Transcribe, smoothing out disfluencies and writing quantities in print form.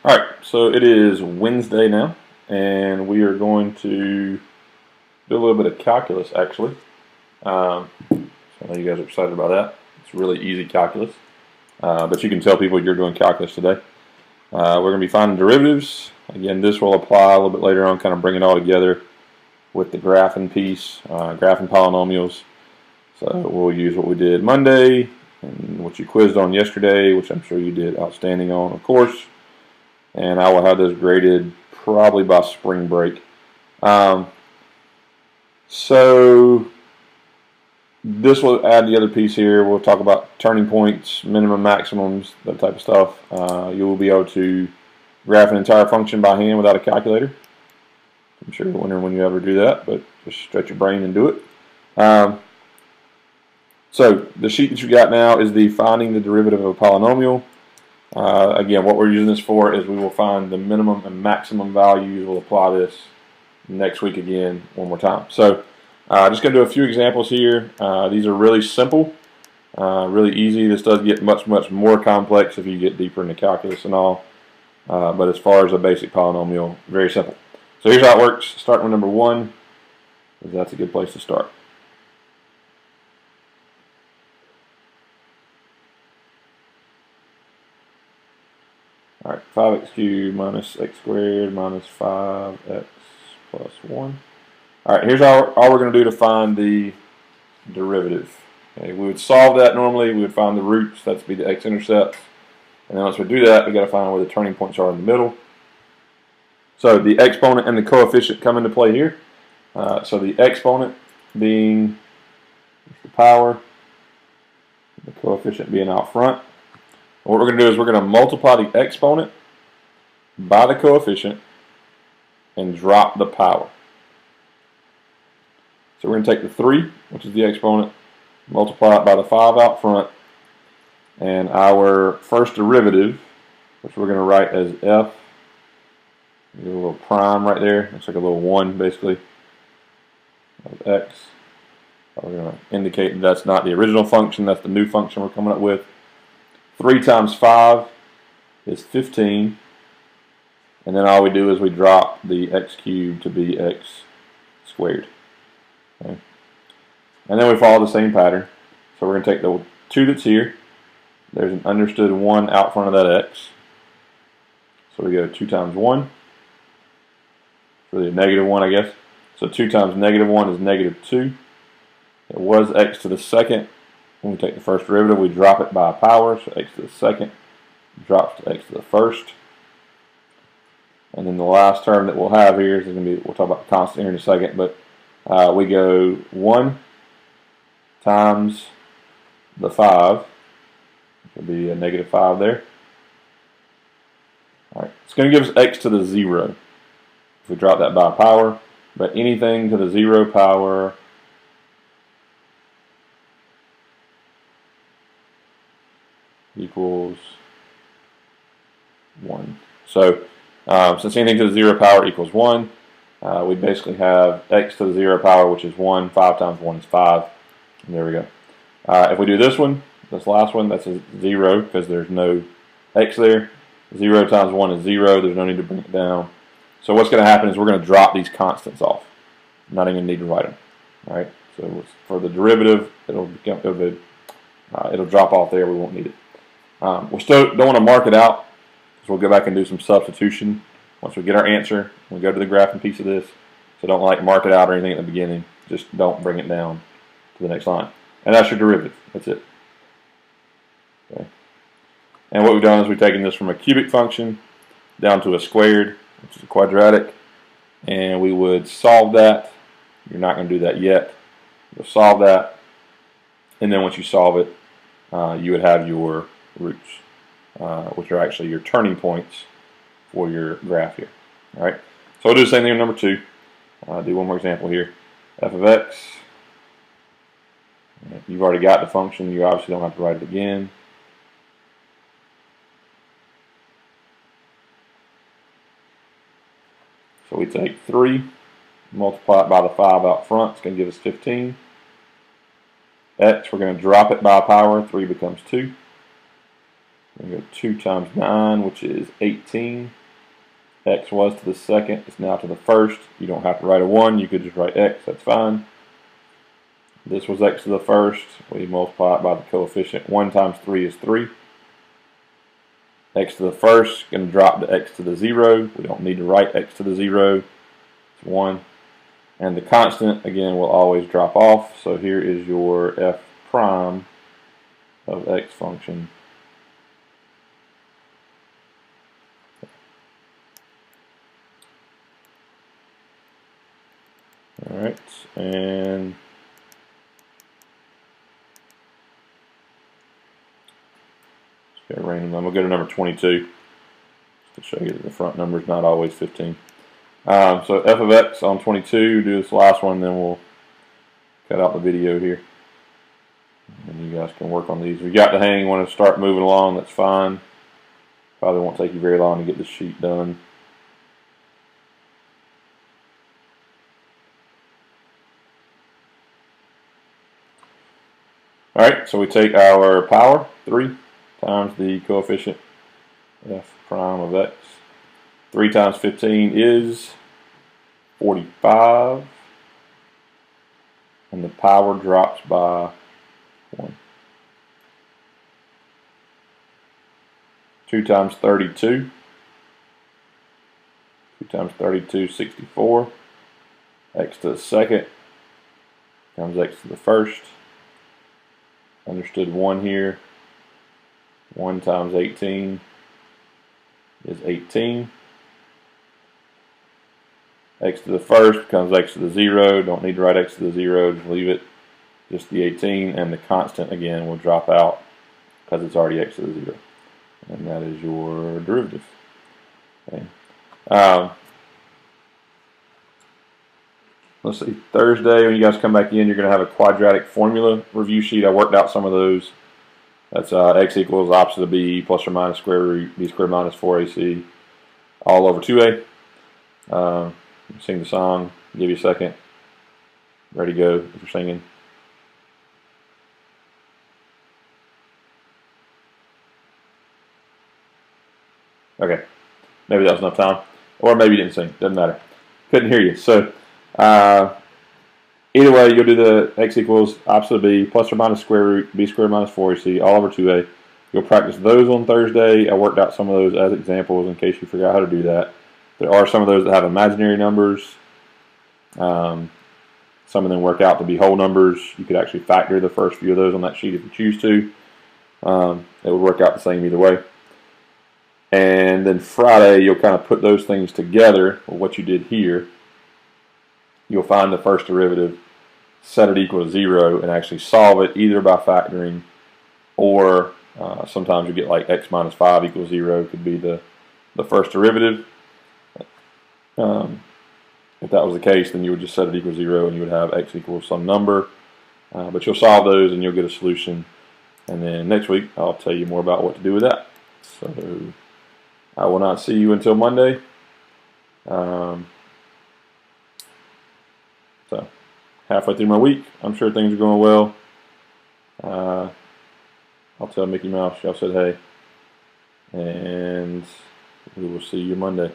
Alright, so it is Wednesday now, and we are going to do a little bit of calculus actually. So I know you guys are excited about that. It's really easy calculus, but you can tell people you're doing calculus today. We're going to be finding derivatives. Again, this will apply a little bit later on, kind of bring it all together with the graphing piece, graphing polynomials. So we'll use what we did Monday and what you quizzed on yesterday, which I'm sure you did outstanding on, of course. And I will have those graded probably by spring break. So this will add the other piece here. We'll talk about turning points, minimum, maximums, that type of stuff. You will be able to graph an entire function by hand without a calculator. I'm sure you're wondering when you ever do that, but just stretch your brain and do it. So the sheet that you got now is the finding the derivative of a polynomial. Again, what we're using this for is we will find the minimum and maximum values. We'll apply this next week again one more time. So just going to do a few examples here. These are really simple, really easy. This does get much more complex if you get deeper into calculus and all. But as far as a basic polynomial, very simple. So here's how it works. Start with number 1, because that's a good place to start. Alright, 5x cubed minus x squared minus 5x plus 1. Alright, here's all we're going to do to find the derivative. Okay, we would solve that normally. We would find the roots. That's be the x-intercepts. And then once we do that, we've got to find where the turning points are in the middle. So the exponent and the coefficient come into play here. So the exponent being the power, the coefficient being out front. What we're going to do is we're going to multiply the exponent by the coefficient and drop the power. So we're going to take the 3, which is the exponent, multiply it by the 5 out front, and our first derivative, which we're going to write as f, a little prime right there, looks like a little 1 basically, of x. We're going to indicate that that's not the original function, that's the new function we're coming up with. 3 times 5 is 15, and then all we do is we drop the x cubed to be x squared. Okay. And then we follow the same pattern. So we're going to take the 2 that's here. There's an understood 1 out front of that x. So we go 2 times 1. It's really a negative 1, I guess. So 2 times negative 1 is negative 2. It was x to the second. When we take the first derivative, we drop it by a power, so x to the second drops to x to the first. And then the last term that we'll have here is going to be, we'll talk about the constant here in a second, but we go 1 times the 5, which will be a negative 5 there. All right, it's going to give us x to the 0 if we drop that by a power, but anything to the 0 power equals 1. So since anything to the 0 power equals 1, we basically have x to the 0 power, which is 1. 5 times 1 is 5. And there we go. If we do this one, this last one, that's a 0 because there's no x there. 0 times 1 is 0. There's no need to bring it down. So what's going to happen is we're going to drop these constants off. Not even need to write them. All right. So for the derivative, it'll drop off there. We won't need it. We still don't want to mark it out, so we'll go back and do some substitution once we get our answer. We'll go to the graphing piece of this. So don't like mark it out or anything at the beginning. Just don't bring it down to the next line. And that's your derivative. That's it. Okay. And what we've done is we've taken this from a cubic function down to a squared, which is a quadratic. And we would solve that. You're not going to do that yet. You'll solve that. And then once you solve it, you would have your roots, which are actually your turning points for your graph here. All right, so we'll do the same thing with number 2. Do one more example here. F of x. You've already got the function. You obviously don't have to write it again. So we take 3, multiply it by the 5 out front. It's going to give us 15. X, we're going to drop it by a power. 3 becomes 2. We go 2 times 9, which is 18. X was to the second, it's now to the first. You don't have to write a 1, you could just write X, that's fine. This was X to the first, we multiply it by the coefficient. 1 times 3 is 3. X to the first, going to drop to X to the 0. We don't need to write X to the 0, it's 1. And the constant, again, will always drop off. So here is your f prime of X function. Alright, and let's go random. I'm going to go to number 22 to show you that the front number is not always 15. So f of x on 22, do this last one, then we'll cut out the video here. And you guys can work on these. If you got the hang, want to start moving along, that's fine. Probably won't take you very long to get this sheet done. Alright, so we take our power, 3, times the coefficient f prime of x. 3 times 15 is 45. And the power drops by 1. 2 times 32. 2 times 32, 64. X to the second times X to the first. Understood 1 here. 1 times 18 is 18. X to the first becomes X to the 0. Don't need to write X to the 0, just leave it. Just the 18, and the constant again will drop out because it's already X to the 0. And that is your derivative. Okay. Let's see, Thursday when you guys come back in, you're going to have a quadratic formula review sheet. I worked out some of those. That's x equals opposite of b plus or minus square root b squared minus 4ac all over 2a. Sing the song, give you a second. Ready to go if you're singing. Okay, maybe that was enough time. Or maybe you didn't sing, doesn't matter. Couldn't hear you. So either way, you'll do the x equals opposite of b plus or minus square root b squared minus 4ac all over 2a. You'll practice those on Thursday. I worked out some of those as examples in case you forgot how to do that. There are some of those that have imaginary numbers. Some of them work out to be whole numbers. You could actually factor the first few of those on that sheet if you choose to. It would work out the same either way. And then Friday, you'll kind of put those things together, or what you did here. You'll find the first derivative, set it equal to 0, and actually solve it either by factoring, or sometimes you get like x minus 5 equals 0 could be the first derivative. If that was the case, then you would just set it equal to 0 and you would have x equals some number. But you'll solve those and you'll get a solution. And then next week, I'll tell you more about what to do with that. So I will not see you until Monday. So halfway through my week, I'm sure things are going well. I'll tell Mickey Mouse y'all said hey. And we will see you Monday.